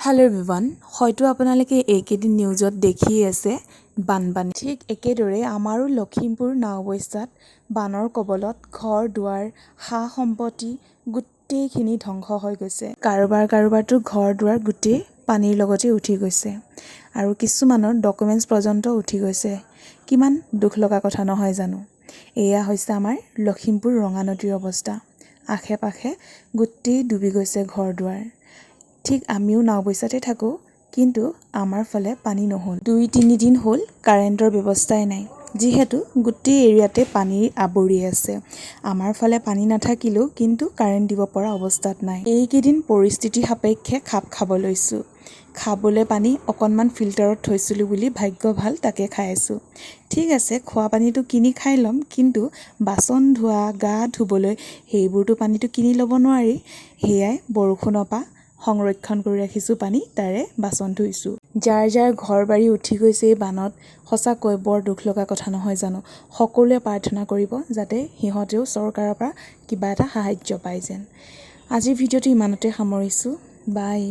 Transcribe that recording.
Hello' everyone, হয়তো আপোনালোকে এইকেইদিন নিউজত দেখি আছে বানপানী। ঠিক একেদৰে আমাৰো লখিমপুৰ নাওবৈচাত বানৰ কবলত ঘৰ দুৱাৰ সা সম্পত্তি গোটেইখিনি ধ্বংস হৈ গৈছে। কাৰোবাৰতো ঘৰ দুৱাৰ গোটেই পানীৰ লগতে উঠি গৈছে আৰু কিছুমানৰ ডকুমেণ্টছ পৰ্যন্ত উঠি গৈছে। কিমান দুখ লগা কথা নহয় জানো। এয়া হৈছে আমাৰ লখিমপুৰ ৰঙানদীৰ অৱস্থা। আশে পাশে গোটেই ডুবি গৈছে ঘৰ দুৱাৰ। ঠিক আমিও নাওবৈচাতে থাকোঁ, কিন্তু আমাৰ ফালে পানী নহ'ল। 2-3 দিন হ'ল কাৰেণ্টৰ ব্যৱস্থাই নাই, যিহেতু গোটেই এৰিয়াতে পানী আৱৰি আছে। আমাৰ ফালে পানী নাথাকিলেও কিন্তু কাৰেণ্ট দিব পৰা অৱস্থাত নাই। এইকেইদিন পৰিস্থিতি সাপেক্ষে খাপ খাব লৈছোঁ। খাবলৈ পানী অকণমান ফিল্টাৰত থৈছিলোঁ বুলি ভাগ্য ভাল তাকে খাই আছোঁ। ঠিক আছে, খোৱা পানীটো কিনি খাই ল'ম, কিন্তু বাচন ধোৱা গা ধুবলৈ সেইবোৰতো পানীটো কিনি ল'ব নোৱাৰি। সেয়াই বৰষুণৰ পৰা সংৰক্ষণ কৰি ৰাখিছোঁ পানী, তাৰে বাচন ধুইছোঁ। যাৰ যাৰ ঘৰ বাৰী উঠি গৈছে এই বানত, সঁচাকৈ বৰ দুখ লগা কথা নহয় জানো। সকলোৱে প্ৰাৰ্থনা কৰিব যাতে সিহঁতেও চৰকাৰৰ পৰা কিবা এটা সাহাৰ্য পায় যেন। আজিৰ ভিডিঅ'টো ইমানতে সামৰিছোঁ। বাই।